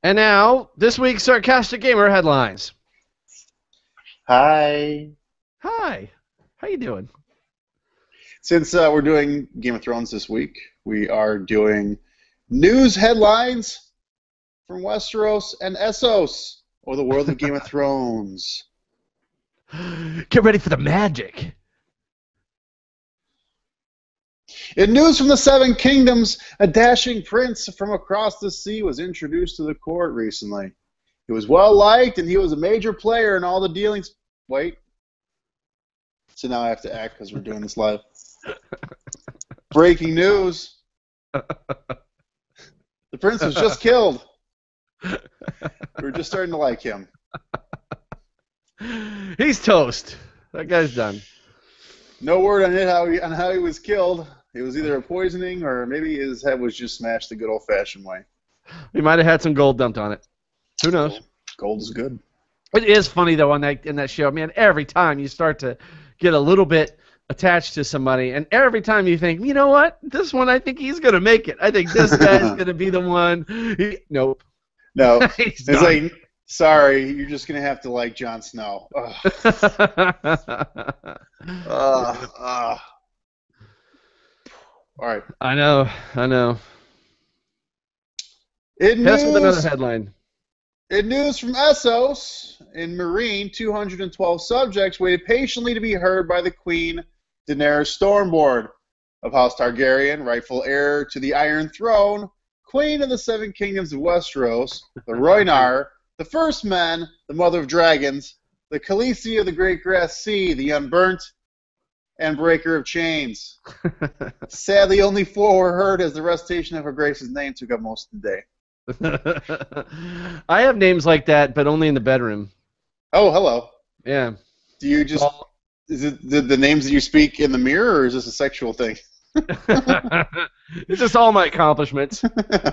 And now, this week's Sarcastic Gamer headlines. Hi. Hi. How you doing? Since we're doing Game of Thrones this week, we are doing news headlines from Westeros and Essos, or the world of Game of Thrones. Get ready for the magic. In news from the Seven Kingdoms, a dashing prince from across the sea was introduced to the court recently. He was well-liked, and he was a major player in all the dealings. Wait. So now I have to act because we're doing this live. Breaking news. The prince was just killed. We're just starting to like him. He's toast. That guy's done. No word on how he was killed. It was either a poisoning or maybe his head was just smashed the good old-fashioned way. He might have had some gold dumped on it. Who knows? Gold is good. It is funny though in that show, man. Every time you start to get a little bit attached to somebody, and every time you think, you know what, this one, I think he's gonna make it. I think this guy's gonna be the one. Nope. No. It's like, sorry, you're just gonna have to like Jon Snow. All right. I know. Hit us with another headline. In news from Essos, in Marine, 212 subjects waited patiently to be heard by the Queen, Daenerys Stormborn of House Targaryen, rightful heir to the Iron Throne, Queen of the Seven Kingdoms of Westeros, the Rhoynar, the First Men, the Mother of Dragons, the Khaleesi of the Great Grass Sea, the Unburnt, and Breaker of Chains. Sadly, only 4 were heard as the recitation of Her Grace's name took up most of the day. I have names like that, but only in the bedroom. Oh, hello. Yeah. Do you just... Is it the names that you speak in the mirror, or is this a sexual thing? It's just all my accomplishments.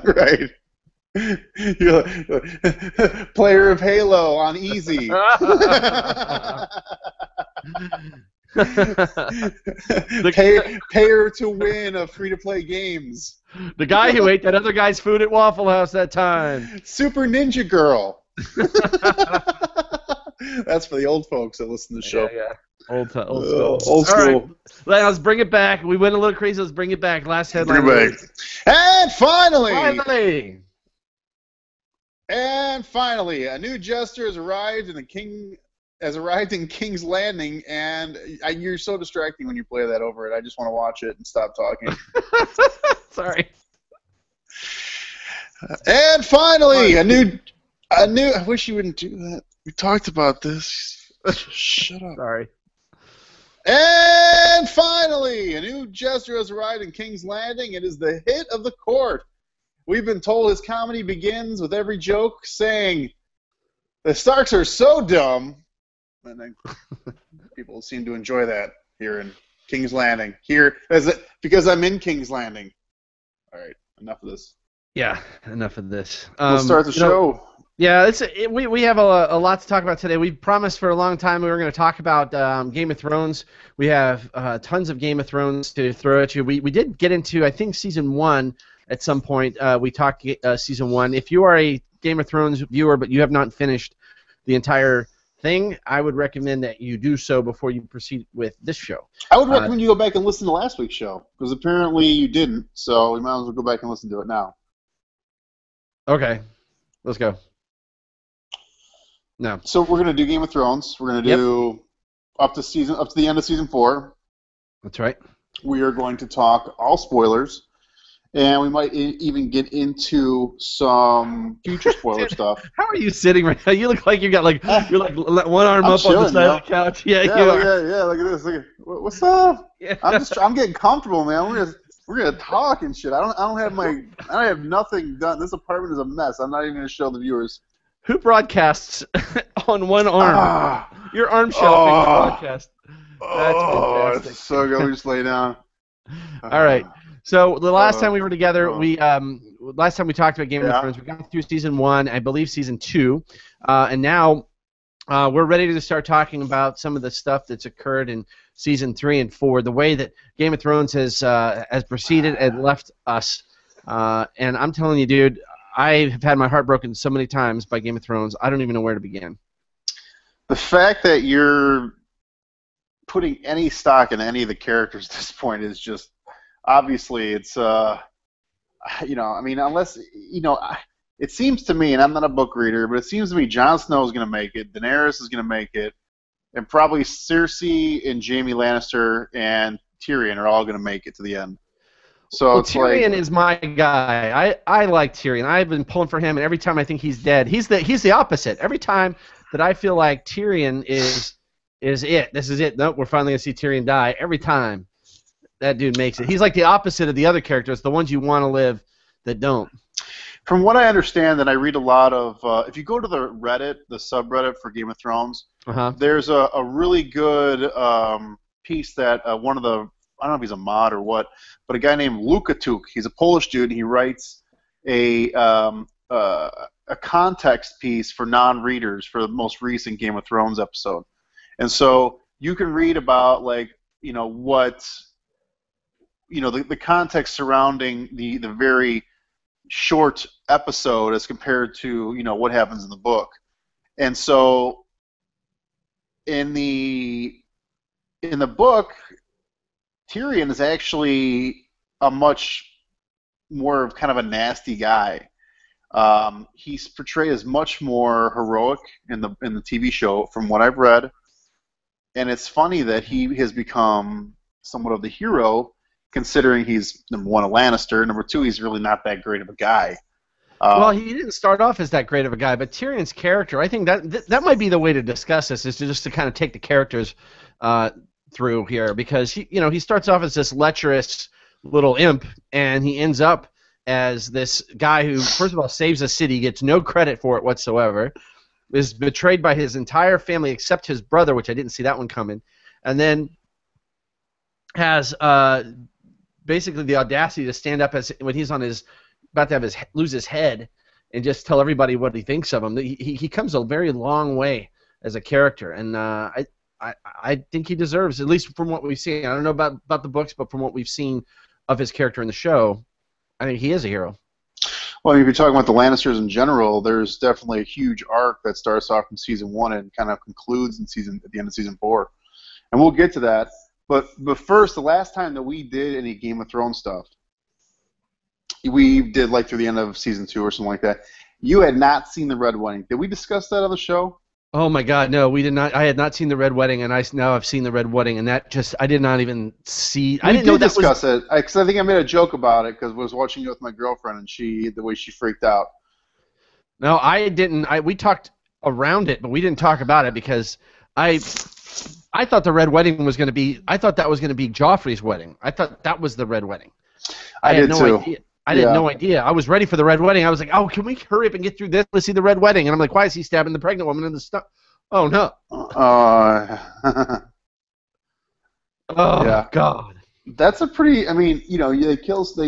Right. You're like, player of Halo on easy. Payer to win of free-to-play games. The guy who ate that other guy's food at Waffle House that time. Super Ninja Girl. That's for the old folks that listen to the show. Yeah. Old school. Old school. All right. Let's bring it back. We went a little crazy. Let's bring it back. Last headline. Bring it back. And finally, a new jester has arrived in King's Landing, and you're so distracting when you play that over it. I just want to watch it and stop talking. Sorry. And finally, a new. I wish you wouldn't do that. We talked about this. Shut up. Sorry. And finally, a new jester has arrived in King's Landing. It is the hit of the court. We've been told his comedy begins with every joke saying, "The Starks are so dumb." And then people seem to enjoy that here in King's Landing. Because I'm in King's Landing. All right, enough of this. Yeah, enough of this. Let's start the show. Yeah, we have a lot to talk about today. We promised for a long time we were going to talk about Game of Thrones. We have tons of Game of Thrones to throw at you. We did get into, I think, Season 1 at some point. We talked Season 1. If you are a Game of Thrones viewer but you have not finished the entire thing, I would recommend that you do so before you proceed with this show. I would recommend you go back and listen to last week's show, because apparently you didn't, so we might as well go back and listen to it now. Okay, let's go. No. So we're gonna do Game of Thrones. We're gonna do up to the end of season 4. That's right. We are going to talk all spoilers, and we might even get into some future spoiler stuff. How are you sitting right now? You look like you're like one arm up on the side of the couch. Yeah, you are. Yeah. Look at this. What's up? Yeah. I'm getting comfortable, man. We're gonna talk and shit. I don't have nothing done. This apartment is a mess. I'm not even gonna show the viewers. Who broadcasts on one arm? Your arm shelving broadcast. That's fantastic. It's so good. We just lay down. All right. So the last time we were together, last time we talked about Game of Thrones, we got through Season 1, I believe Season 2, and now we're ready to start talking about some of the stuff that's occurred in Season 3 and 4, the way that Game of Thrones has proceeded and left us. And I'm telling you, dude, I have had my heart broken so many times by Game of Thrones. I don't even know where to begin. The fact that you're putting any stock in any of the characters at this point is just obviously it's I mean, unless it seems to me, and I'm not a book reader, but it seems to me Jon Snow is going to make it, Daenerys is going to make it, and probably Cersei and Jaime Lannister and Tyrion are all going to make it to the end. So Well, it's Tyrion like, is my guy. I like Tyrion. I've been pulling for him, and every time I think he's dead, he's the opposite. Every time that I feel like Tyrion is it, this is it. Nope, we're finally gonna see Tyrion die. Every time that dude makes it, he's like the opposite of the other characters, the ones you want to live that don't. from what I understand, and I read a lot of, if you go to the Reddit, the subreddit for Game of Thrones, there's a really good piece that one of the, I don't know if he's a mod or what, but a guy named Lukatuk, he's a Polish dude, and he writes a context piece for non-readers for the most recent Game of Thrones episode. And so you can read about, like, what, the context surrounding the very short episode as compared to, what happens in the book. And so in the book, Tyrion is actually a much more of kind of a nasty guy. He's portrayed as much more heroic in the TV show, from what I've read, and it's funny that he has become somewhat of the hero, considering he's, number one, a Lannister, number two, he's really not that great of a guy. Well, he didn't start off as that great of a guy, but Tyrion's character, I think that might be the way to discuss this, is to just to kind of take the characters through here, because he starts off as this lecherous little imp, and he ends up as this guy who, first of all, saves a city, gets no credit for it whatsoever, is betrayed by his entire family except his brother, which I didn't see that one coming, and then has basically the audacity to stand up as when he's on about to have lose his head and just tell everybody what he thinks of him. He comes a very long way as a character, and I think he deserves, at least from what we've seen. I don't know about the books, but from what we've seen of his character in the show, I think he is a hero. Well, if you're talking about the Lannisters in general, there's definitely a huge arc that starts off in season 1 and kind of concludes at the end of season 4, and we'll get to that. But first, the last time that we did any Game of Thrones stuff, we did like through the end of season 2 or something like that. You had not seen the Red Wedding. Did we discuss that on the show? Oh my God, no, we did not. I had not seen the Red Wedding, and now I've seen the Red Wedding, and that just, I did not even see. I didn't know that was. We did discuss it, because I think I made a joke about it because I was watching it with my girlfriend, and the way she freaked out. No, I didn't. We talked around it, but we didn't talk about it because I thought the Red Wedding was going to be. I thought that was going to be Joffrey's wedding. I thought that was the Red Wedding. I had no too. idea. I had no idea. I was ready for the Red Wedding. I was like, oh, can we hurry up and get through this? Let's see the Red Wedding. And I'm like, why is he stabbing the pregnant woman in the stomach? Oh, no. Oh, yeah. God. That's a pretty, I mean, they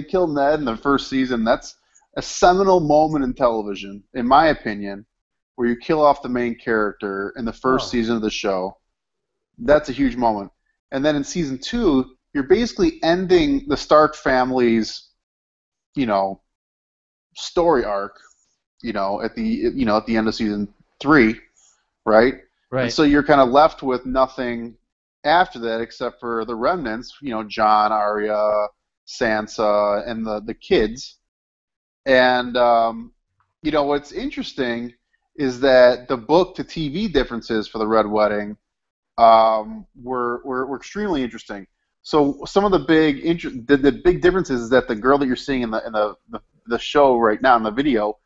kill Ned in the first season. That's a seminal moment in television, in my opinion, where you kill off the main character in the first season of the show. That's a huge moment. And then in season 2, you're basically ending the Stark family's story arc, at the end of season 3, right? Right. And so you're kind of left with nothing after that except for the remnants, Jon, Arya, Sansa, and the kids. And what's interesting is that the book to TV differences for the Red Wedding were extremely interesting. So some of the big differences is that the girl that you're seeing in the show right now in the video,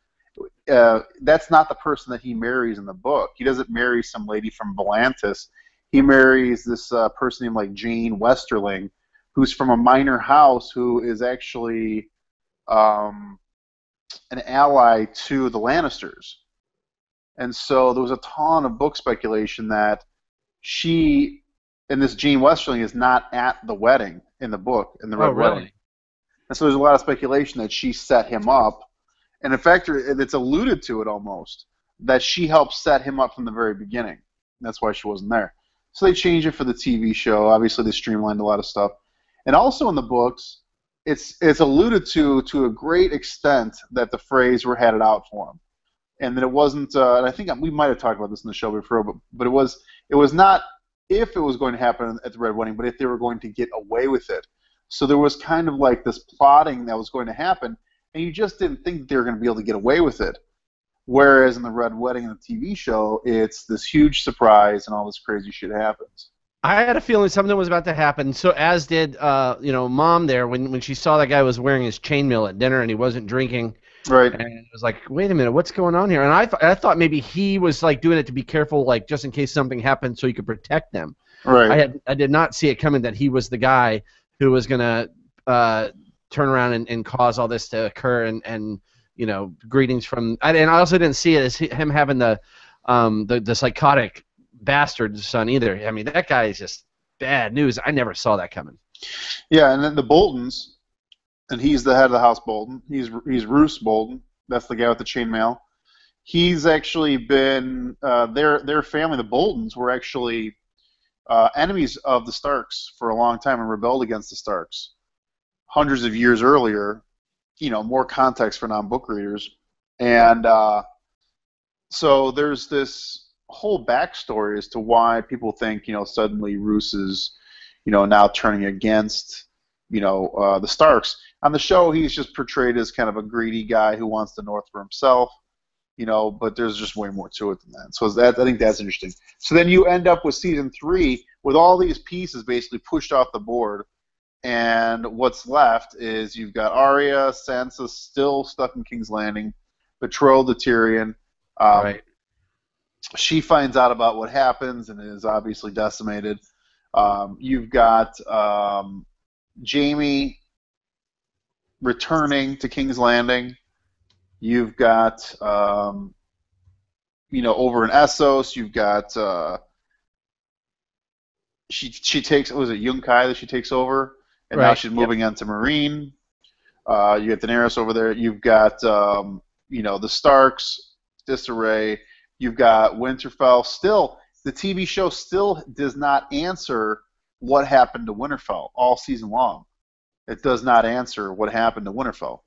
that's not the person that he marries in the book. He doesn't marry some lady from Volantis. He marries this person named like Jane Westerling, who's from a minor house, who is actually an ally to the Lannisters. And so there was a ton of book speculation that and this Jane Westerling is not at the wedding in the book, in the Red Wedding. And so there's a lot of speculation that she set him up. And in fact, it's alluded to it almost, that she helped set him up from the very beginning. That's why she wasn't there. So they changed it for the TV show. Obviously, they streamlined a lot of stuff. And also in the books, it's alluded to a great extent that the phrase "we're headed out for him," and that it wasn't. And I think we might have talked about this in the show before, but it was not if it was going to happen at the Red Wedding, but if they were going to get away with it. So there was kind of like this plotting that was going to happen, and you just didn't think that they were going to be able to get away with it. Whereas in the Red Wedding in the TV show, it's this huge surprise and all this crazy shit happens. I had a feeling something was about to happen. So as did Mom there when she saw that guy was wearing his chainmail at dinner and he wasn't drinking. Right. And it was like, wait a minute, what's going on here? And I thought maybe he was like doing it to be careful, like just in case something happened, so he could protect them. Right. I did not see it coming that he was the guy who was gonna turn around and cause all this to occur and greetings from. And I also didn't see it as him having the psychotic bastard son either. I mean, that guy is just bad news. I never saw that coming. Yeah, and then the Boltons. And he's the head of the House Bolton. He's Roose Bolton. That's the guy with the chainmail. He's actually been their family, the Boltons, were actually enemies of the Starks for a long time and rebelled against the Starks hundreds of years earlier. More context for non-book readers, and so there's this whole backstory as to why people think suddenly Roose is now turning against the Starks. On the show, he's just portrayed as kind of a greedy guy who wants the North for himself, but there's just way more to it than that. So I think that's interesting. So then you end up with season 3 with all these pieces basically pushed off the board, and what's left is you've got Arya, Sansa still stuck in King's Landing, betrothed to Tyrion. Right. She finds out about what happens and is obviously decimated. You've got Jaime returning to King's Landing. You've got, over in Essos, you've got she takes, was it Yunkai that she takes over, and now she's moving on to Marine. You got Daenerys over there. You've got the Starks, disarray. You've got Winterfell. Still, the TV show still does not answer what happened to Winterfell all season long. It does not answer what happened to Winterfell.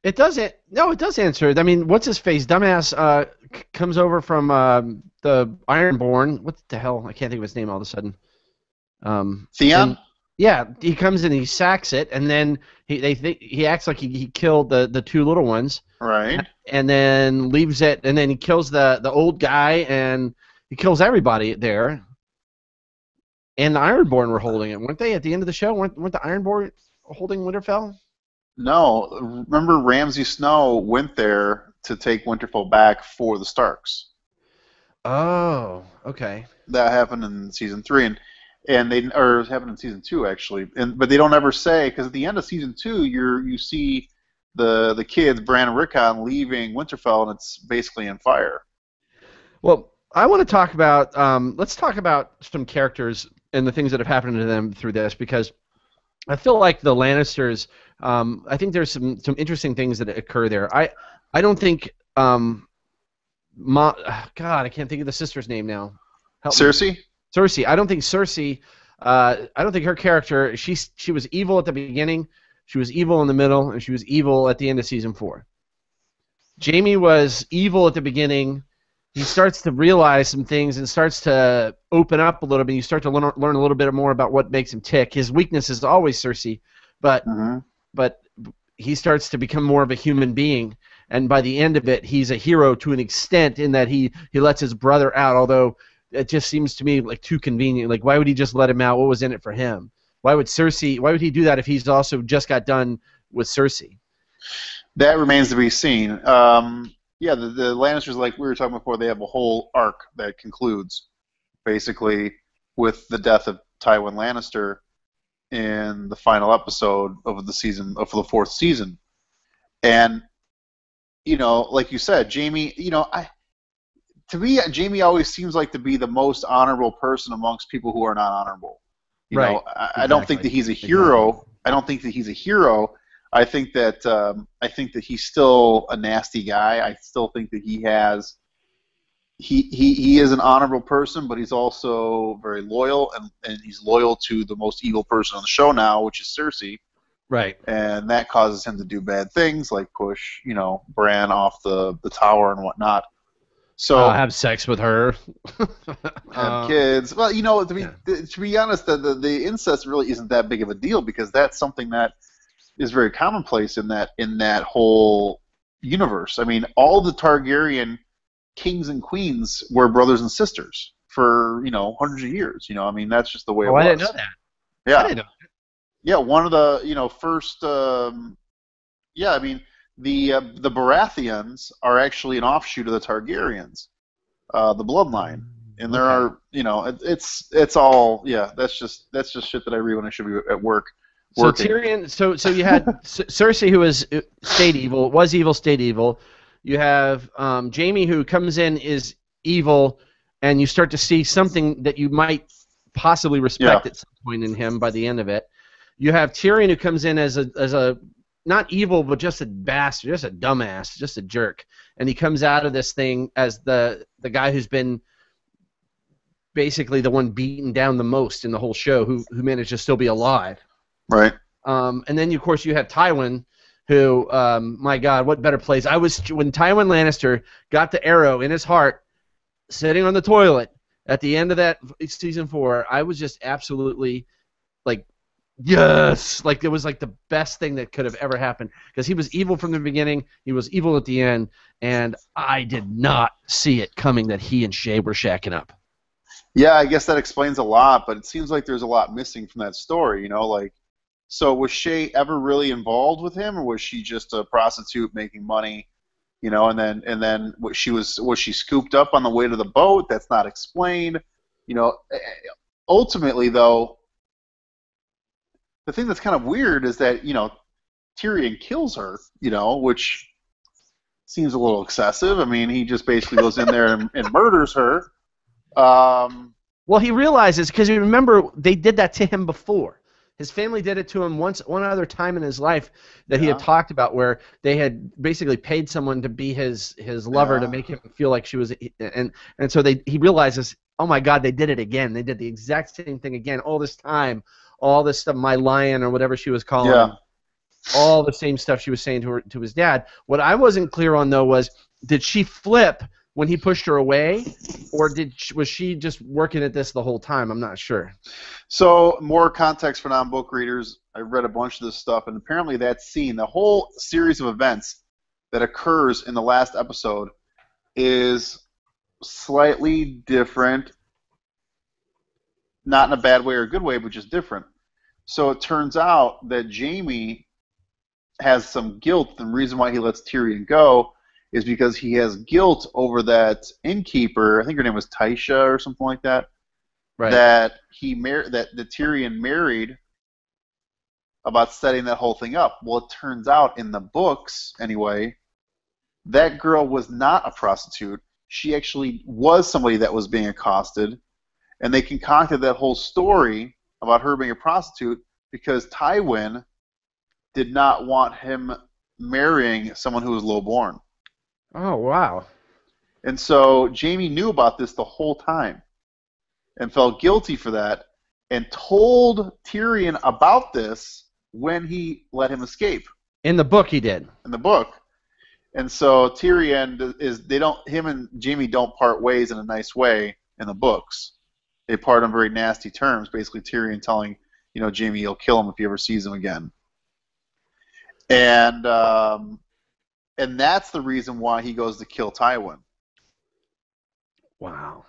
It doesn't. No, it does answer. I mean, what's his face? Dumbass comes over from the Ironborn. What the hell? I can't think of his name all of a sudden. Theon? Yeah, he comes in and he sacks it, and then he acts like he killed the two little ones. Right. And then leaves it, and then he kills the old guy, and he kills everybody there. And the Ironborn were holding it, weren't they? At the end of the show, weren't the Ironborn holding Winterfell? No. Remember, Ramsay Snow went there to take Winterfell back for the Starks. Oh, okay. That happened in season 3, and it happened in season 2 actually. But they don't ever say, because at the end of season 2, you see the kids, Bran and Rickon, leaving Winterfell, and it's basically in fire. Well, I want to talk about let's talk about some characters and the things that have happened to them through this, because I feel like the Lannisters, I think there's some interesting things that occur there. I don't think God, I can't think of the sister's name now. Cersei? Cersei. I don't think Cersei, I don't think her character, she was evil at the beginning, she was evil in the middle, and she was evil at the end of season 4. Jaime was evil at the beginning. He starts to realize some things and starts to open up a little bit. You start to learn a little bit more about what makes him tick. His weakness is always Cersei, but he starts to become more of a human being. And by the end of it, he's a hero to an extent in that he lets his brother out, although it just seems to me like too convenient. Like, why would he just let him out? What was in it for him? Why would he do that if he's also just got done with Cersei? That remains to be seen. Yeah, the Lannisters, like we were talking before, they have a whole arc that concludes basically with the death of Tywin Lannister in the final episode of the season, of the 4th season. And like you said, Jaime, to me, Jaime always seems like to be the most honorable person amongst people who are not honorable. I don't think that he's a hero. Exactly. I don't think that he's a hero. I think that he's still a nasty guy. I still think that he is an honorable person, but he's also very loyal, and he's loyal to the most evil person on the show now, which is Cersei. Right. and that causes him to do bad things like push, Bran off the tower and whatnot. So Have sex with her. have kids. Well, Yeah. to be honest, the incest really isn't that big of a deal because that's something that is very commonplace in that whole universe. I mean, all the Targaryen kings and queens were brothers and sisters for hundreds of years. I mean, that's just the way it was. I didn't know that. I Yeah, didn't know. yeah. One of the first. Yeah, I mean the Baratheons are actually an offshoot of the Targaryens, the bloodline, and there Okay. are it's all that's just shit that I read when I should be at work So working. Tyrion, so you had Cersei, who was evil, stayed evil. You have Jaime, who comes in, is evil, and you start to see something that you might possibly respect Yeah, at some point in him by the end of it. You have Tyrion, who comes in as a not evil, but just a bastard, just a dumbass, just a jerk, and he comes out of this thing as the guy who's been basically the one beaten down the most in the whole show, who managed to still be alive. right. And then, of course, you have Tywin, who, my God, what better place? When Tywin Lannister got the arrow in his heart, sitting on the toilet at the end of that season 4, I was just absolutely like, yes, like it was like the best thing that could have ever happened because he was evil from the beginning, he was evil at the end, and I did not see it coming that he and Shay were shacking up. Yeah, I guess that explains a lot, but it seems like there's a lot missing from that story. Like, so was Shay ever really involved with him, or was she just a prostitute making money? And then was she scooped up on the way to the boat? That's not explained. Ultimately, though, the thing that's kind of weird is that Tyrion kills her, which seems a little excessive. I mean, he just basically goes in there and murders her. Well, he realizes because you remember they did that to him before. His family did it to him one other time in his life that he had Yeah, talked about, where they had basically paid someone to be his lover to yeah, make him feel like she was, and so he realizes, oh my God, they did it again. They did the exact same thing again. All this time, all this stuff, my lion or whatever she was calling yeah. him, all the same stuff she was saying to his dad. What I wasn't clear on though was, did she flip when he pushed her away, or was she just working at this the whole time? I'm not sure. So, more context for non-book readers. I read a bunch of this stuff, and apparently that scene, the whole series of events that occurs in the last episode, is slightly different, not in a bad way or a good way, but just different. So it turns out that Jaime has some guilt. The reason why he lets Tyrion go is because he has guilt over that innkeeper. I think her name was Taisha or something like that. Right. That the Tyrion married about setting that whole thing up. Well, it turns out in the books, anyway, that girl was not a prostitute. She actually was somebody that was being accosted, and they concocted that whole story about her being a prostitute because Tywin did not want him marrying someone who was low-born. Oh, wow. And so Jaime knew about this the whole time and felt guilty for that and told Tyrion about this when he let him escape. In the book, he did. In the book. And so Tyrion him and Jaime don't part ways in a nice way in the books. They part on very nasty terms, basically Tyrion telling, Jaime he'll kill him if he ever sees him again. And that's the reason why he goes to kill Tywin. Wow.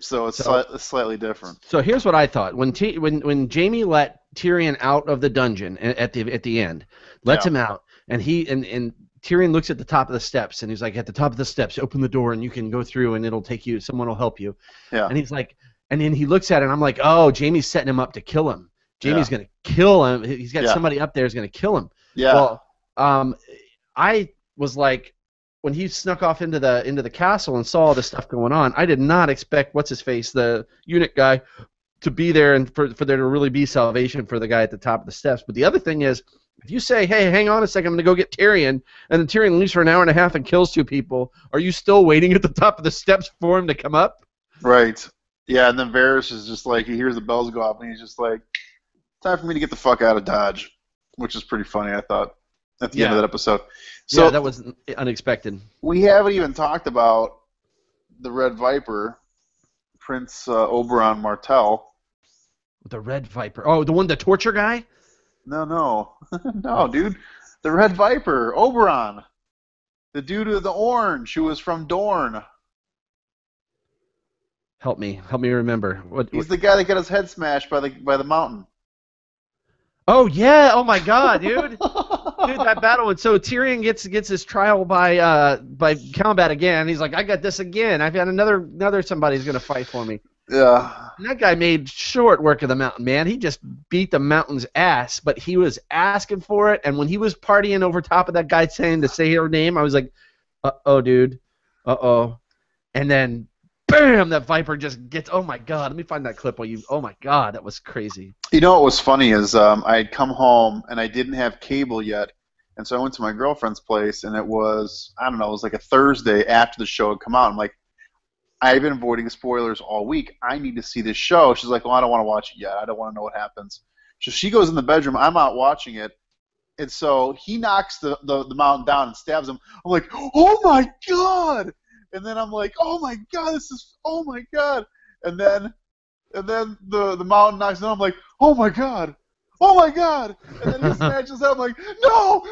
So it's slightly different. So here's what I thought: when Jaime let Tyrion out of the dungeon at the end, lets him out, and Tyrion looks at the top of the steps, and he's like, at the top of the steps, open the door, and you can go through, and it'll take you. Someone will help you. Yeah. And he's like, and then he looks at it, and I'm like, oh, Jaime's setting him up to kill him. Jaime's gonna kill him. He's got somebody up there who's gonna kill him. Yeah. Well, I was like, when he snuck off into the castle and saw all this stuff going on, I did not expect what's-his-face, the eunuch guy, to be there and for there to really be salvation for the guy at the top of the steps. But the other thing is, if you say, hey, hang on a second, I'm going to go get Tyrion, and then Tyrion leaves for an hour and a half and kills 2 people, are you still waiting at the top of the steps for him to come up? Right. Yeah, and then Varys is just like, he hears the bells go off, and he's just like, time for me to get the fuck out of Dodge. which is pretty funny, I thought, at the end Yeah. of that episode. Yeah, So that was unexpected. we haven't even talked about the Red Viper, Prince Oberon Martell. The Red Viper. Oh, the torture guy? No, no, dude. The Red Viper, Oberon, the dude with the orange who was from Dorne. Help me remember. He's the guy that got his head smashed by the mountain. Oh yeah! Oh my God, dude! Dude, that battle. And so Tyrion gets his trial by combat again. He's like, I got this again. I've got another somebody's gonna fight for me. Yeah. And that guy made short work of the mountain, man. He just beat the mountain's ass, but he was asking for it. And when he was partying over top of that guy saying to say her name, I was like, uh-oh, dude. Uh-oh. And then, bam, that Viper just gets, oh my God. Let me find that clip while you, oh my God, that was crazy. You know what was funny is I had come home and I didn't have cable yet. And so I went to my girlfriend's place, and it was, I don't know, it was like a Thursday after the show had come out. I'm like, I've been avoiding spoilers all week. I need to see this show. She's like, well, I don't want to watch it yet. I don't want to know what happens. So she goes in the bedroom. I'm out watching it. And so he knocks the mountain down and stabs him. I'm like, oh, my God. And then I'm like, oh, my God, oh, my God. And then the mountain knocks down. I'm like, oh, my God. Oh, my God. And then he smashes out. I'm like, no.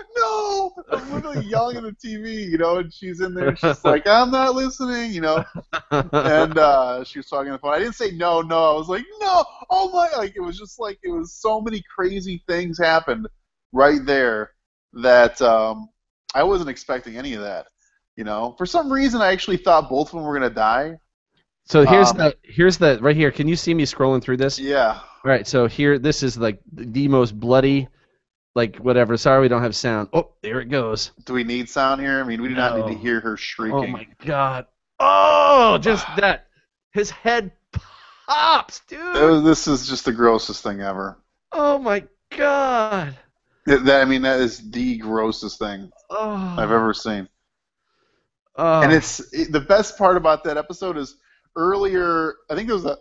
I'm literally yelling at the TV, and she's in there. She's like, I'm not listening, And she was talking on the phone. I didn't say no. I was like, no. Oh, my. Like, it was just like, it was so many crazy things happened right there that I wasn't expecting any of that, For some reason, I actually thought both of them were going to die. So here's the right here. Can you see me scrolling through this? Yeah. All right, so here, this is like the most bloody, like whatever. Sorry, we don't have sound. Oh, there it goes. Do we need sound here? I mean, we do not need to hear her shrieking. Oh my God! Oh, just that. His head pops, dude. This is just the grossest thing ever. Oh my God! That is the grossest thing I've ever seen. And the best part about that episode is earlier. I think it was the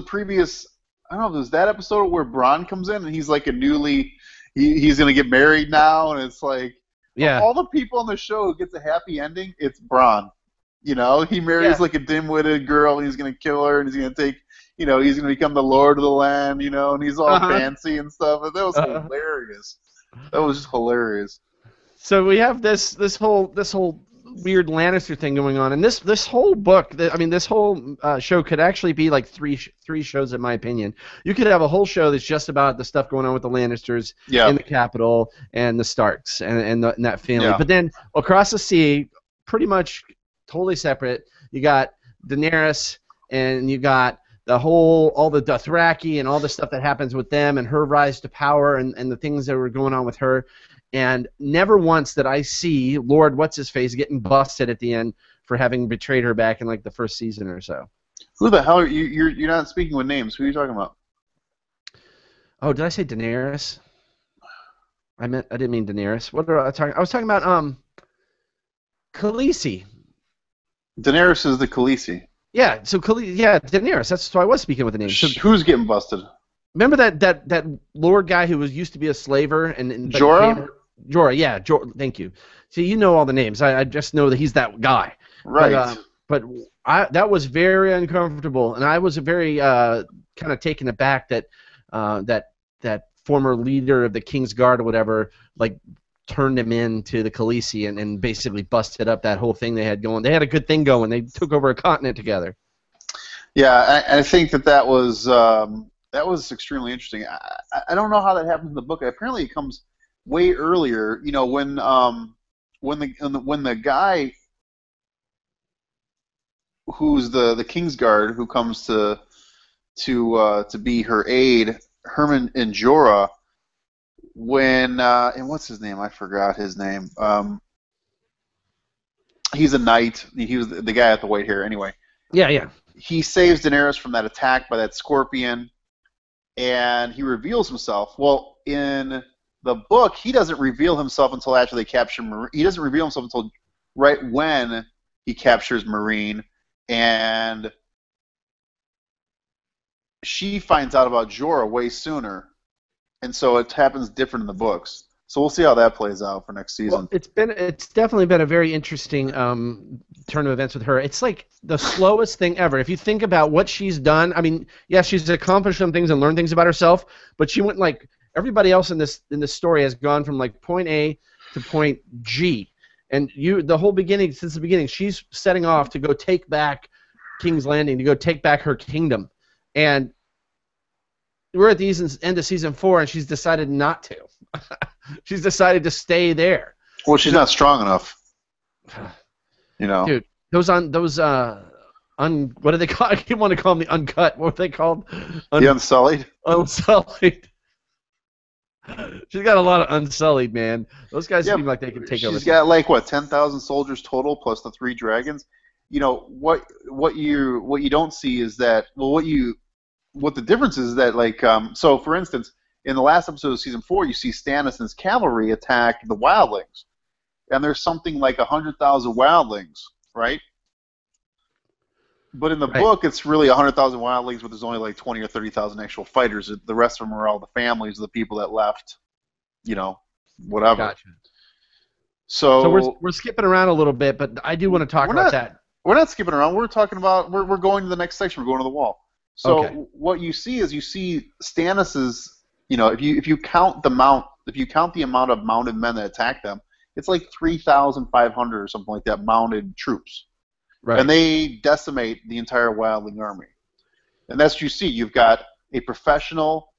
previous. I don't know if it was that episode where Bronn comes in and he's like he's gonna get married now, and it's like, yeah, all the people on the show who gets a happy ending, it's Bronn. He marries like a dim-witted girl, and he's gonna kill her, and he's gonna take, he's gonna become the Lord of the Land, and he's all fancy and stuff. And that was hilarious. That was just hilarious. So we have this whole weird Lannister thing going on, and this whole book, this whole show could actually be like three shows in my opinion. You could have a whole show that's just about the stuff going on with the Lannisters in the capital and the Starks and that family. Yeah. But then across the sea, pretty much totally separate, you got Daenerys, and you got all the Dothraki and all the stuff that happens with them and her rise to power and the things that were going on with her. And never once did I see Lord What's-His-Face getting busted at the end for having betrayed her back in like the first season or so. Who the hell are you? You're not speaking with names. Who are you talking about? Oh, did I say Daenerys? I didn't mean Daenerys. What are I talking? I was talking about Khaleesi. Daenerys is the Khaleesi. Yeah, so Daenerys. That's why I was speaking with the names. So, who's getting busted? Remember that Lord guy who used to be a slaver and Jorah? Jorah, yeah, Thank you. See, you know all the names. I just know that he's that guy. Right. But that was very uncomfortable, and I was very kind of taken aback that that former leader of the King's Guard or whatever turned him into the Khaleesi and basically busted up that whole thing they had going. They had a good thing going. They took over a continent together. Yeah, I think that was extremely interesting. I don't know how that happens in the book. Apparently, it comes way earlier. When the guy who's the Kingsguard who comes to be her aide, Herman and Jorah. And what's his name? I forgot his name. He's a knight. He was the guy with the white hair. Anyway. Yeah. He saves Daenerys from that attack by that scorpion. And he reveals himself. Well, in the book, he doesn't reveal himself until after they capture Marine. He doesn't reveal himself until right when he captures Marine, and she finds out about Jorah way sooner. and so it happens different in the books. So we'll see how that plays out for next season. Well, it's definitely been a very interesting turn of events with her. It's like the slowest thing ever. If you think about what she's done, I mean, yeah, she's accomplished some things and learned things about herself, but she went like everybody else in this story has gone from like point A to point G. And the whole beginning, since the beginning, she's setting off to go take back King's Landing, to go take back her kingdom. And we're at the end of season 4, and she's decided not to. She's decided to stay there. Well, she's not strong enough. You know, dude. What do they call? I keep wanting to call them the uncut. What are they called? The Unsullied. Unsullied. She's got a lot of Unsullied, man. Those guys seem like they can take over. She's got like what 10,000 soldiers total plus the 3 dragons. You know what you don't see is that what the difference is that like so for instance. In the last episode of Season 4, you see Stannis and his cavalry attack the wildlings. And there's something like 100,000 wildlings, right? But in the book, it's really 100,000 wildlings, but there's only like 20 or 30,000 actual fighters. The rest of them are all the families of the people that left, you know, whatever. Gotcha. So we're skipping around a little bit, but I do want to talk about that. We're not skipping around. We're talking about, we're going to the next section. We're going to the wall. So what you see is you see Stannis's, you know, if you count the amount of mounted men that attack them, it's like 3,500 or something like that mounted troops, right? And they decimate the entire wildling army. And that's what you see. You've got a professional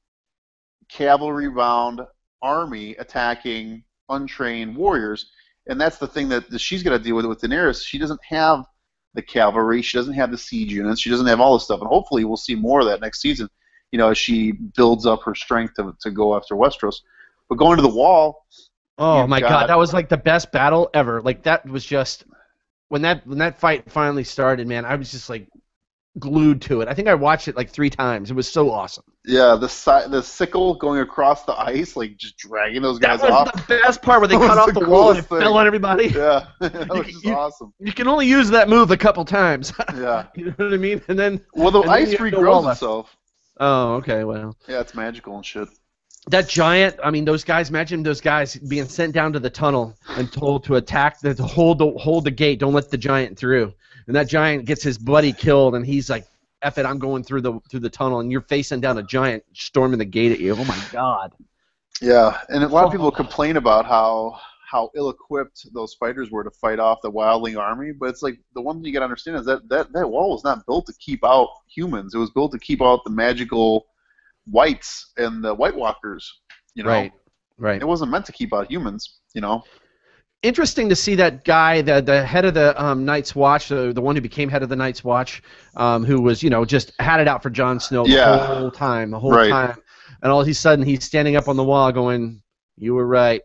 cavalry-bound army attacking untrained warriors, and that's the thing that she's got to deal with Daenerys. She doesn't have the cavalry, she doesn't have the siege units, she doesn't have all this stuff, and hopefully we'll see more of that next season. You know, as she builds up her strength to go after Westeros. But going to the wall... Oh, my God. That was, like, the best battle ever. Like, that was just... When that fight finally started, man, I was just, like, glued to it. I think I watched it, like, 3 times. It was so awesome. Yeah, the sickle going across the ice, like, just dragging those guys off. That was the best part, where they cut off the wall and it fell on everybody. Yeah, that was just awesome. You can only use that move a couple times. Yeah. You know what I mean? And then... Well, the ice regrows itself. Oh, okay, well. Yeah, it's magical and shit. That giant, I mean, those guys, imagine those guys being sent down to the tunnel and told to attack, to hold the gate, don't let the giant through. And that giant gets his buddy killed, and he's like, F it, I'm going through the tunnel, and you're facing down a giant storming the gate at you. Oh, my God. Yeah, and a lot of people complain about how ill-equipped those fighters were to fight off the wildling army, but it's like the one thing you got to understand is that wall was not built to keep out humans. It was built to keep out the magical whites and the White Walkers, you know. Right. It wasn't meant to keep out humans, you know. Interesting to see that guy, the head of the Night's Watch, the one who became head of the Night's Watch, who was, you know, just had it out for Jon Snow the whole time. And all of a sudden he's standing up on the wall going, "You were right."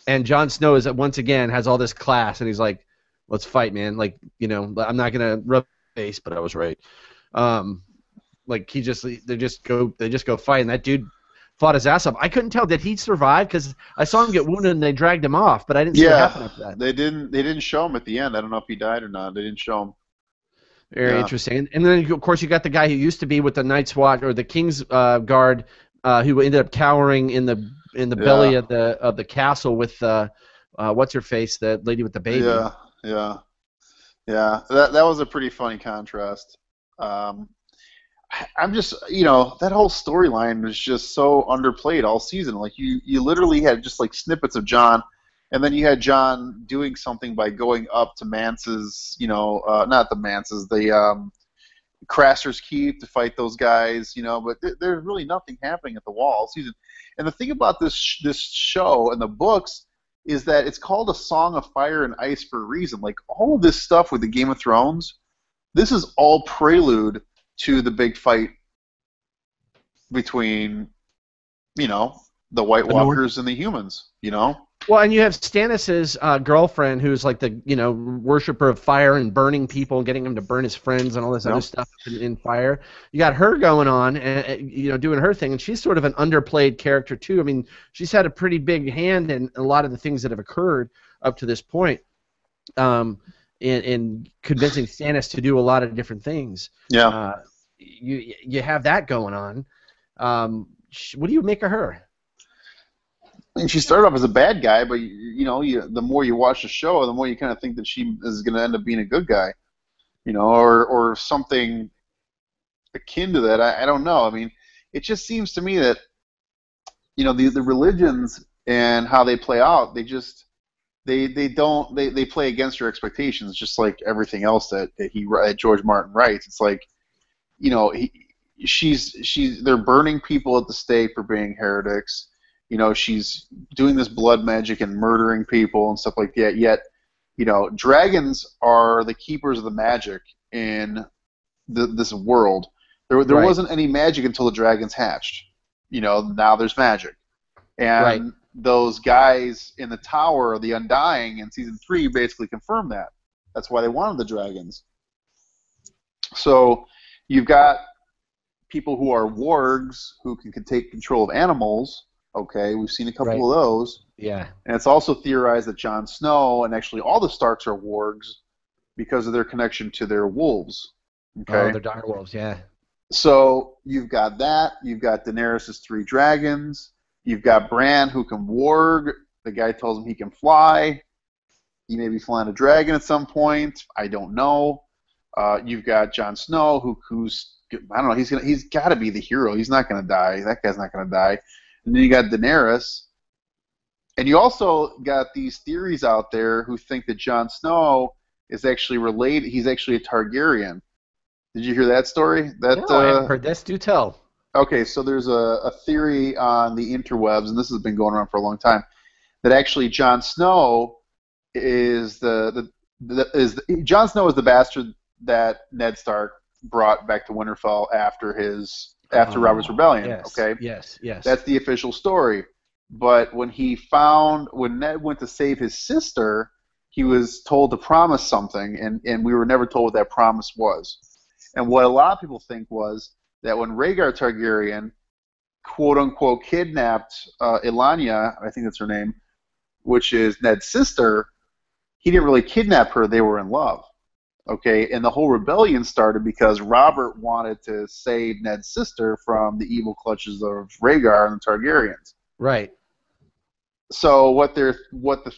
And Jon Snow once again has all this class, and he's like, "Let's fight, man. Like, you know, I'm not gonna rub face, but I was right." Like they just go fight, and that dude fought his ass off. I couldn't tell, did he survive? Because I saw him get wounded and they dragged him off, but I didn't see what happened after that. They didn't show him at the end. I don't know if he died or not. They didn't show him. Very interesting. And then of course you got the guy who used to be with the Night's Watch or the King's Guard, who ended up cowering in the belly of the castle with what's her face, the lady with the baby. Yeah. That was a pretty funny contrast. I'm just, you know, that whole storyline was just so underplayed all season. Like you literally had just like snippets of Jon, and then you had Jon doing something by going up to Mance's, you know, not the Mance's, the Craster's Keep to fight those guys, you know. But there's really nothing happening at the wall all season. And the thing about this show and the books is that it's called A Song of Fire and Ice for a reason. Like all of this stuff with the Game of Thrones, this is all prelude to the big fight between, you know, the White Walkers and the humans, you know? Well, and you have Stannis' girlfriend, who's like the, you know, worshiper of fire and burning people and getting him to burn his friends and all this other stuff in fire. You got her going on and, you know, doing her thing, and she's sort of an underplayed character too. I mean, she's had a pretty big hand in a lot of the things that have occurred up to this point. In convincing Stannis to do a lot of different things. Yeah. You have that going on. what do you make of her? And she started off as a bad guy, but the more you watch the show, the more you kind of think that she is going to end up being a good guy, or something akin to that. I don't know. I mean, it just seems to me that the religions and how they play out, they play against your expectations, just like everything else that George Martin writes. It's like, they're burning people at the stake for being heretics. She's doing this blood magic and murdering people and stuff like that. Yet, dragons are the keepers of the magic in this world. There Right. wasn't any magic until the dragons hatched. Now there's magic. And Right. those guys in the Tower, the Undying, in Season 3 basically confirmed that. That's why they wanted the dragons. So you've got people who are wargs who can take control of animals. Okay, we've seen a couple of those. Yeah. And it's also theorized that Jon Snow and actually all the Starks are wargs because of their connection to their wolves. Okay. Oh, they're dire wolves, yeah. So you've got that. You've got Daenerys' 3 dragons. You've got Bran who can warg. The guy tells him he can fly. He may be flying a dragon at some point. I don't know. You've got Jon Snow who's I don't know. He's got to be the hero. He's not going to die. That guy's not going to die. And then you got Daenerys. And you also got these theories out there who think that Jon Snow is actually related. He's actually a Targaryen. Did you hear that story? No, I haven't heard this. Do tell. Okay, so there's a theory on the interwebs, and this has been going around for a long time, that actually Jon Snow is Jon Snow is the bastard that Ned Stark brought back to Winterfell after Robert's Rebellion. Yes, okay, yes. that's the official story. But when Ned went to save his sister, he was told to promise something, and we were never told what that promise was. And what a lot of people think was that when Rhaegar Targaryen, quote-unquote, kidnapped Elanya, I think that's her name, which is Ned's sister, he didn't really kidnap her. They were in love. Okay, and the whole rebellion started because Robert wanted to save Ned's sister from the evil clutches of Rhaegar and the Targaryens. Right. So what the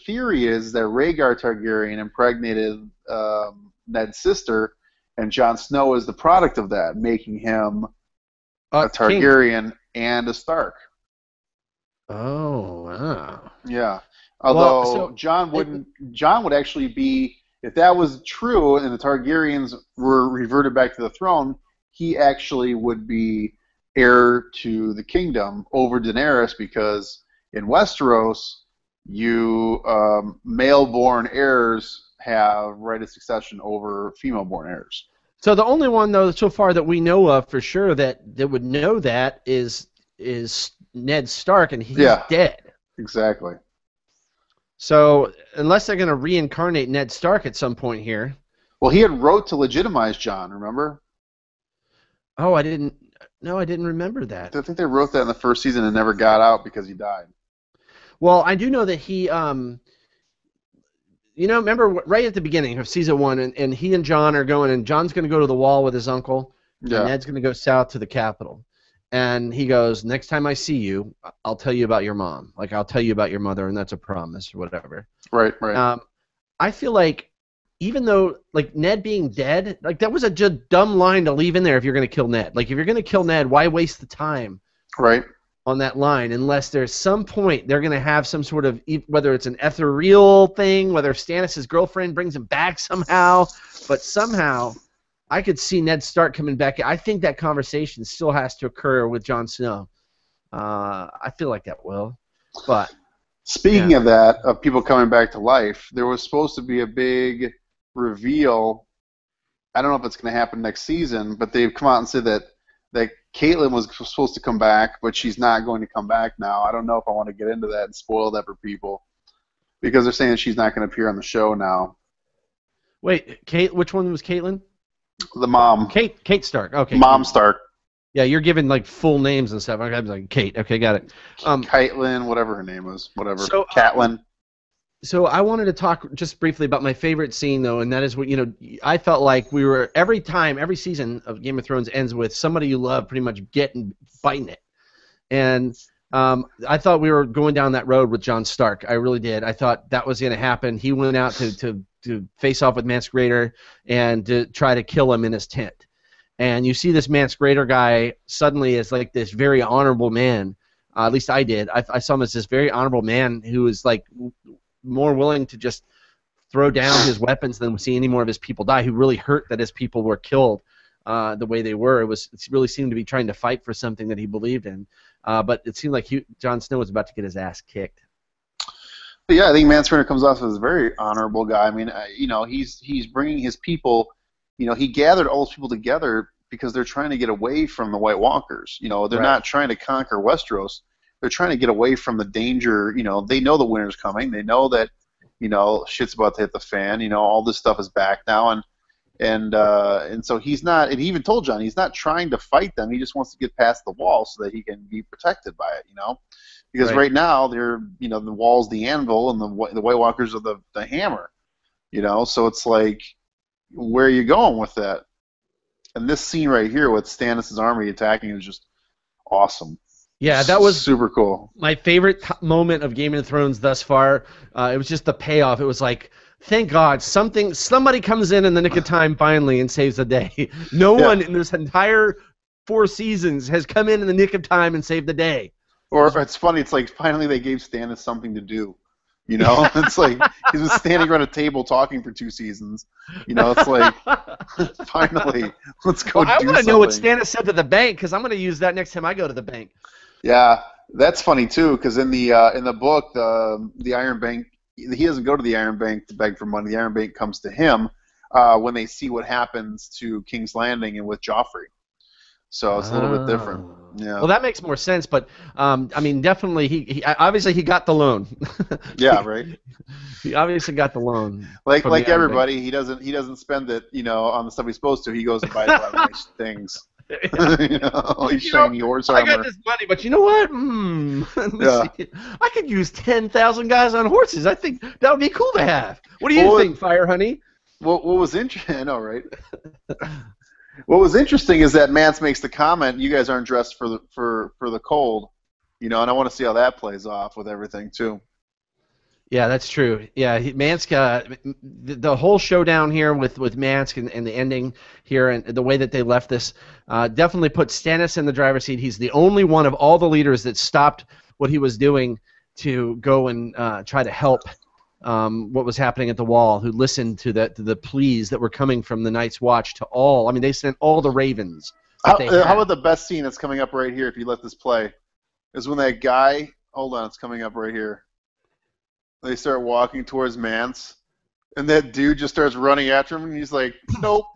theory is that Rhaegar Targaryen impregnated Ned's sister, and Jon Snow is the product of that, making him a Targaryen and a Stark. Oh, wow. Yeah. Although Jon would actually be, if that was true and the Targaryens were reverted back to the throne, he actually would be heir to the kingdom over Daenerys, because in Westeros, male-born heirs have right of succession over female-born heirs. So the only one, though, so far that we know of for sure that would know that is Ned Stark, and he's dead. Exactly. So unless they're going to reincarnate Ned Stark at some point here. Well, he had wrote to legitimize Jon, remember? Oh, I didn't remember that. I think they wrote that in the first season and never got out because he died. Well, I do know that he, remember right at the beginning of season 1, and he and Jon are going, and Jon's going to go to the wall with his uncle, and Ned's going to go south to the capital. And he goes, next time I see you, I'll tell you about your mom. Like, I'll tell you about your mother, and that's a promise or whatever. Right. I feel like even though, like, Ned being dead, like, that was a just dumb line to leave in there if you're going to kill Ned. Like, if you're going to kill Ned, why waste the time on that line unless there's some point they're going to have some sort of, whether it's an ethereal thing, whether Stannis' girlfriend brings him back somehow, but somehow I could see Ned Stark coming back. I think that conversation still has to occur with Jon Snow. I feel like that will. But speaking of that, of people coming back to life, there was supposed to be a big reveal. I don't know if it's going to happen next season, but they've come out and said that Caitlyn was supposed to come back, but she's not going to come back now. I don't know if I want to get into that and spoil that for people, because they're saying she's not going to appear on the show now. Wait, which one was Caitlyn? The mom. Kate Stark. Okay. Mom Stark. Yeah, you're giving like full names and stuff. I was like, Kate. Okay, got it. Caitlyn, whatever her name was, whatever. So, Catelyn. So I wanted to talk just briefly about my favorite scene, though, and that is what, I felt like we were, every season of Game of Thrones ends with somebody you love pretty much biting it. And I thought we were going down that road with Jon Stark. I really did. I thought that was going to happen. He went out to face off with Mance Rayder and to try to kill him in his tent. And you see this Mance Rayder guy suddenly as like this very honorable man. At least I did. I saw him as this very honorable man who was like more willing to just throw down his weapons than see any more of his people die, who really hurt that his people were killed the way they were. It really seemed to be trying to fight for something that he believed in. But it seemed like Jon Snow was about to get his ass kicked. But yeah, I think Mance Rayder comes off as a very honorable guy. I mean, he's bringing his people. He gathered all those people together because they're trying to get away from the White Walkers. They're not trying to conquer Westeros. They're trying to get away from the danger. They know the winter's coming. They know that, shit's about to hit the fan. All this stuff is back now, and so he's not. And he even told Jon he's not trying to fight them. He just wants to get past the wall so that he can be protected by it. Because right now they're, the wall's the anvil and the White Walkers are the hammer. So it's like, where are you going with that? And this scene right here with Stannis' army attacking is just awesome. Yeah, that was super cool. My favorite moment of Game of Thrones thus far. It was just the payoff. It was like, thank God, somebody comes in the nick of time finally and saves the day. No one in this entire 4 seasons has come in the nick of time and saved the day. Or it's funny, it's like finally they gave Stannis something to do. It's like he's been standing around a table talking for 2 seasons. It's like finally, let's go do something. I want to know what Stannis said to the bank because I'm going to use that next time I go to the bank. Yeah, that's funny too because in the book, the Iron Bank, he doesn't go to the Iron Bank to beg for money. The Iron Bank comes to him when they see what happens to King's Landing and with Joffrey. So it's a little bit different. Yeah. Well, that makes more sense, but I mean, definitely, he obviously he got the loan. Yeah, right. He obviously got the loan. Like everybody, he doesn't spend it, on the stuff he's supposed to. He goes and buys a lot of nice things. Shiny horse armor. I got this money, but you know what? I could use 10,000 guys on horses. I think that would be cool to have. What do you think, Fire Honey? What was interesting? I know, right? What was interesting is that Mance makes the comment, "You guys aren't dressed for the cold," and I want to see how that plays off with everything too. Yeah, that's true. Yeah, Mance, the whole showdown here with Mance and the ending here and the way that they left this definitely put Stannis in the driver's seat. He's the only one of all the leaders that stopped what he was doing to go and try to help what was happening at the wall, who listened to the pleas that were coming from the Night's Watch to all. I mean, they sent all the ravens. How about the best scene that's coming up right here, if you let this play, is when that guy, hold on, it's coming up right here. They start walking towards Mance, and that dude just starts running after him, and he's like, nope.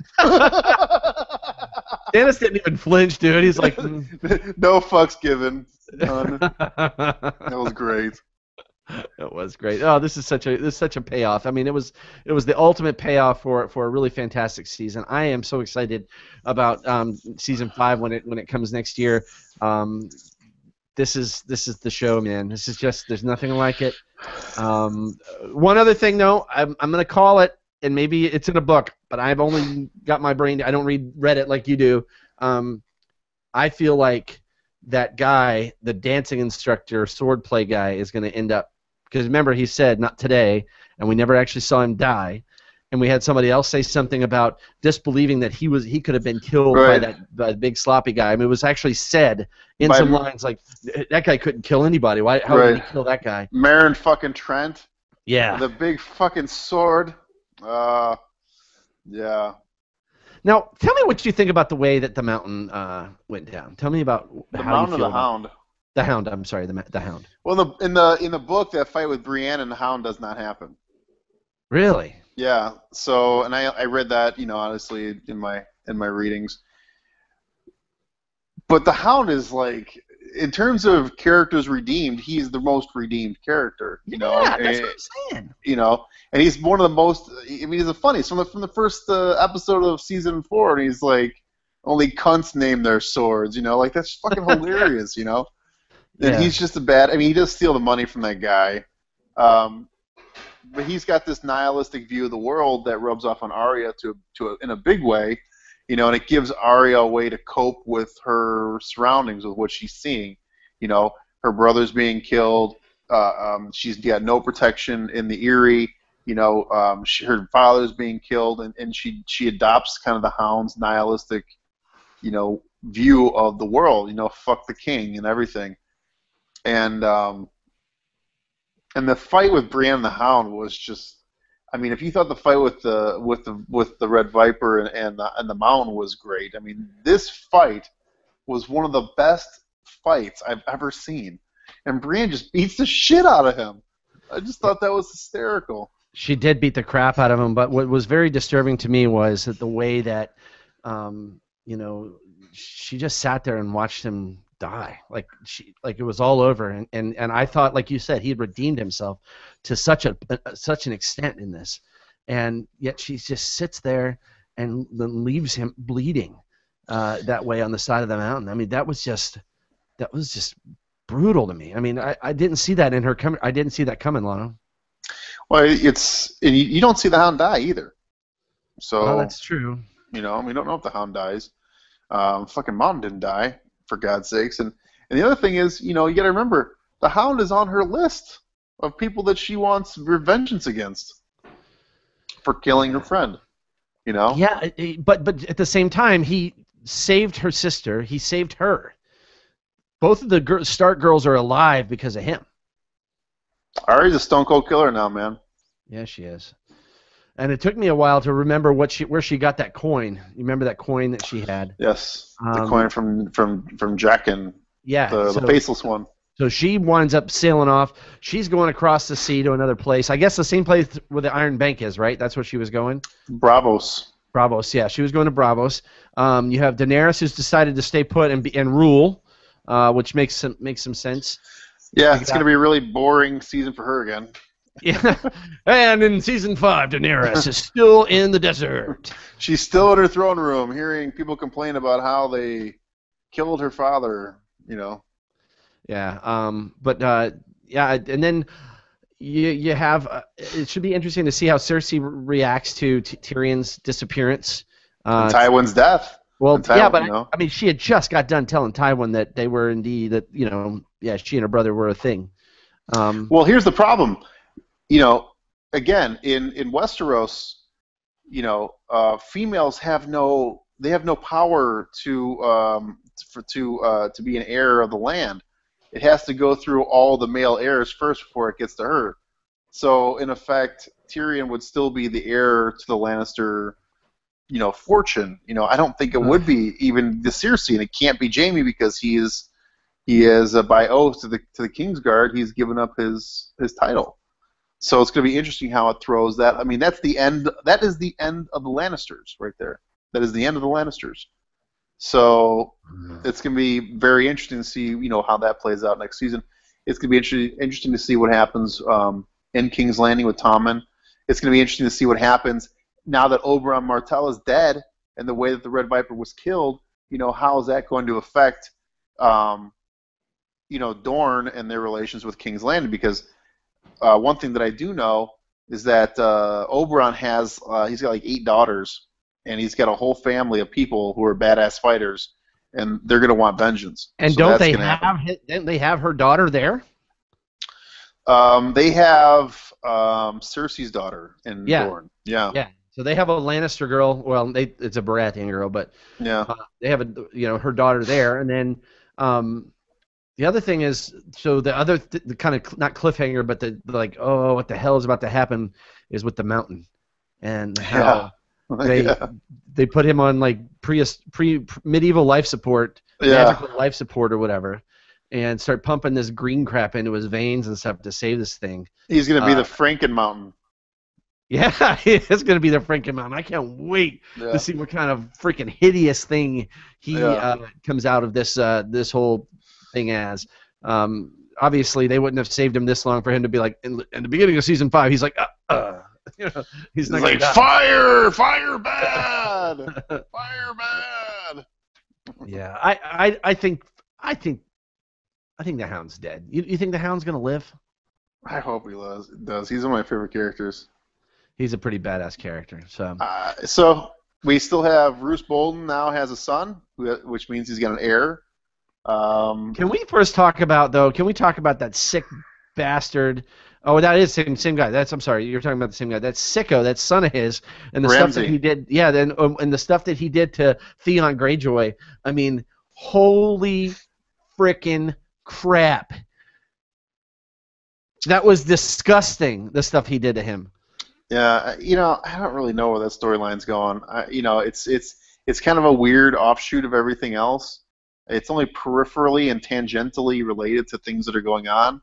Stannis didn't even flinch, dude. He's like, no fucks given. That was great. It was great. Oh, this is such a payoff. I mean, it was the ultimate payoff for a really fantastic season. I am so excited about season 5 when it comes next year. This is the show, man. This is just, there's nothing like it. One other thing though, I'm gonna call it, and maybe it's in a book, but I've only got my brain. I don't read Reddit like you do. I feel like that guy, the dancing instructor, swordplay guy, is going to end up, because remember he said not today, and we never actually saw him die, and we had somebody else say something about disbelieving that he could have been killed by that big sloppy guy. I mean, it was actually said in some lines like that guy couldn't kill anybody. How did he kill that guy? Meryn fucking Trent. Yeah. The big fucking sword. Yeah. Now, tell me what you think about the way that the mountain went down. Tell me about how you feel the Hound. The Hound. I'm sorry, the Hound. Well, in the book, that fight with Brienne and the Hound does not happen. Really? Yeah. So, and I read that, honestly, in my readings. But the Hound is like, in terms of characters redeemed, he's the most redeemed character. Yeah, that's what I'm saying. And he's one of the most. I mean, he's the funniest from the first episode of season 4, and he's like, only cunts name their swords. Like that's fucking hilarious. And he's just a bad. I mean, he does steal the money from that guy, but he's got this nihilistic view of the world that rubs off on Arya in a big way. And it gives Arya a way to cope with her surroundings, with what she's seeing. You know, her brother's being killed. She's got no protection in the Eyrie. You know, her father's being killed, and she adopts kind of the Hound's nihilistic, you know, view of the world. You know, fuck the king and everything. And the fight with Brienne and the Hound was just. I mean, if you thought the fight with the Red Viper and the Mountain was great, I mean, this fight was one of the best fights I've ever seen, and Brienne just beats the shit out of him. I just thought that was hysterical. She did beat the crap out of him, but what was very disturbing to me was that the way that, you know, she just sat there and watched him die, like it was all over, and I thought, like you said, he had redeemed himself to such an extent in this, and yet she just sits there and then leaves him bleeding that way on the side of the mountain. I mean, that was just brutal to me. I mean, I didn't see that in her coming. I didn't see that coming, Lano. Well, you don't see the Hound die either. So well, that's true. You know, we don't know if the Hound dies. Fucking Mom didn't die, for God's sakes. And the other thing is, you know, you got to remember, the Hound is on her list of people that she wants vengeance against for killing her friend. You know? Yeah, but at the same time, he saved her sister. He saved her. Both of the Stark girls are alive because of him. Ari's a stone cold killer now, man. Yeah, she is. And it took me a while to remember where she got that coin. You remember that coin that she had? Yes, the coin from Jack and the faceless one. So she winds up sailing off. She's going across the sea to another place. I guess the same place where the Iron Bank is, right? That's where she was going? Bravos, yeah. She was going to Bravos. You have Daenerys, who's decided to stay put and rule, which makes some sense. Yeah, it's going to be a really boring season for her again. Yeah, and in season 5, Daenerys is still in the desert. She's still in her throne room, hearing people complain about how they killed her father. You know. Yeah. Yeah, and then you have. It should be interesting to see how Cersei reacts to Tyrion's disappearance. And Tywin's death. Well, Tywin, yeah, but you know. I mean, she had just got done telling Tywin that they were indeed she and her brother were a thing. Well, here's the problem. You know, again, in Westeros, you know, females have no power to be an heir of the land. It has to go through all the male heirs first before it gets to her. So, in effect, Tyrion would still be the heir to the Lannister, you know, fortune. You know, I don't think it would be even the Cersei, and it can't be Jaime because he is by oath to the Kingsguard. He's given up his title. So it's going to be interesting how it throws that. I mean, that's the end. That is the end of the Lannisters right there. That is the end of the Lannisters. So it's going to be very interesting to see, you know, how that plays out next season. It's going to be interesting to see what happens in King's Landing with Tommen. It's going to be interesting to see what happens now that Oberyn Martell is dead and the way that the Red Viper was killed. You know, how is that going to affect, you know, Dorne and their relations with King's Landing? Because one thing that I do know is that Oberyn he's got like 8 daughters, and he's got a whole family of people who are badass fighters, and they're going to want vengeance. And so don't they have her daughter there? They have Cersei's daughter in Dorne. Yeah. Yeah. So they have a Lannister girl. Well, it's a Baratheon girl, but yeah, they have her daughter there, and then the other thing is, so the other the kind of not cliffhanger, but the like, oh, what the hell is about to happen is with the Mountain, and how they put him on like medieval life support, magical life support or whatever, and start pumping this green crap into his veins and stuff to save this thing. He's going to be the Franken Mountain. Yeah, it's going to be the Franken Mountain. I can't wait to see what kind of freaking hideous thing he comes out of this whole thing as. Obviously, they wouldn't have saved him this long for him to be like in the beginning of season 5. He's like, he's not like fire bad, fire bad. Yeah, I think the Hound's dead. You think the Hound's gonna live? I hope he does. He's one of my favorite characters. He's a pretty badass character. So we still have Roose Bolton now has a son, which means he's got an heir. Can we first talk about that sick bastard? Oh, that is same guy. I'm sorry, you're talking about the same guy. That's sicko, that son of his, and the stuff that Ramsey. he did. Yeah, then and the stuff that he did to Theon Greyjoy. I mean, holy frickin' crap! That was disgusting. The stuff he did to him. Yeah, I don't really know where that storyline's going. It's kind of a weird offshoot of everything else. It's only peripherally and tangentially related to things that are going on.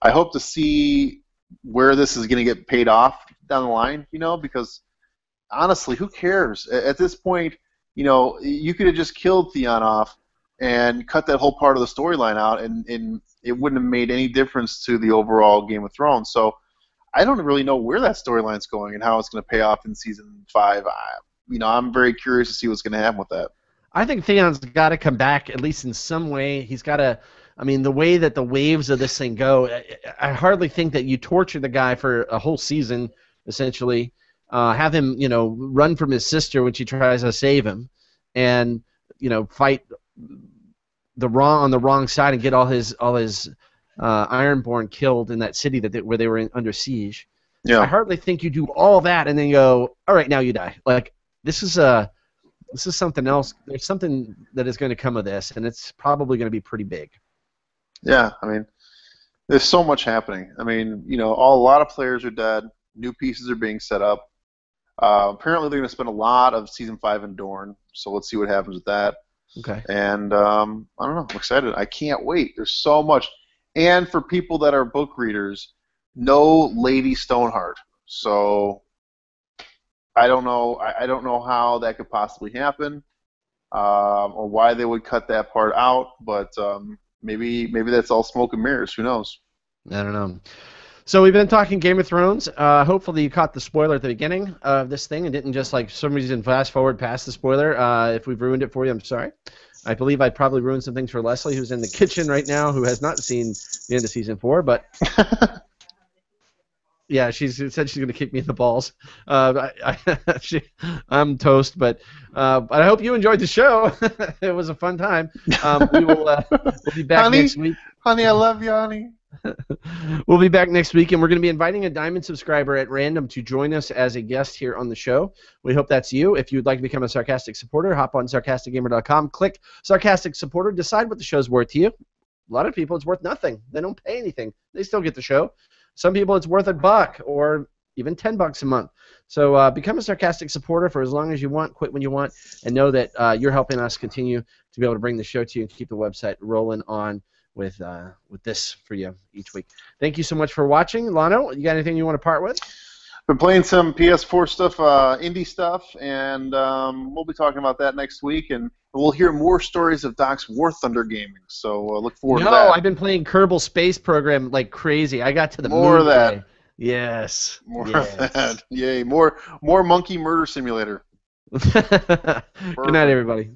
I hope to see where this is going to get paid off down the line, because honestly, who cares? At this point, you could have just killed Theon off and cut that whole part of the storyline out, and it wouldn't have made any difference to the overall Game of Thrones. So I don't really know where that storyline's going and how it's going to pay off in season 5. I'm very curious to see what's going to happen with that. I think Theon's got to come back at least in some way. He's got to. I mean, the way that the waves of this thing go, I hardly think that you torture the guy for a whole season, essentially. Have him, run from his sister when she tries to save him, and fight on the wrong side and get all his Ironborn killed in that city where they were under siege. Yeah. I hardly think you do all that and then go, all right, now you die. Like this is something else. There's something that is going to come of this, and it's probably going to be pretty big. Yeah, I mean, there's so much happening. I mean, a lot of players are dead. New pieces are being set up. Apparently, they're going to spend a lot of season 5 in Dorne. So let's see what happens with that. Okay. And I don't know. I'm excited. I can't wait. There's so much. And for people that are book readers, no Lady Stoneheart. So I don't know. I don't know how that could possibly happen, or why they would cut that part out. But maybe that's all smoke and mirrors. Who knows? I don't know. So we've been talking Game of Thrones. Hopefully you caught the spoiler at the beginning of this thing and didn't just like some reason fast forward past the spoiler. If we've ruined it for you, I'm sorry. I believe I probably ruined some things for Leslie, who's in the kitchen right now, who has not seen the end of season 4. But yeah, she said she's going to kick me in the balls. I'm toast, but I hope you enjoyed the show. It was a fun time. We'll be back next week. Honey, I love you, honey. We'll be back next week, and we're going to be inviting a Diamond subscriber at random to join us as a guest here on the show. We hope that's you. If you'd like to become a Sarcastic supporter, hop on sarcasticgamer.com, click Sarcastic Supporter, decide what the show's worth to you. A lot of people, it's worth nothing. They don't pay anything. They still get the show. Some people, it's worth $1 or even $10 a month. So become a Sarcastic supporter for as long as you want, quit when you want, and know that you're helping us continue to be able to bring the show to you and keep the website rolling on with this for you each week. Thank you so much for watching. Lano, you got anything you want to part with? Been playing some PS4 stuff, indie stuff, and we'll be talking about that next week, and we'll hear more stories of Doc's War Thunder gaming, so look forward to that. No, I've been playing Kerbal Space Program like crazy. I got to the more moon of that. today. Yes. More yes. of that. Yay, more Monkey Murder Simulator. Good night, everybody.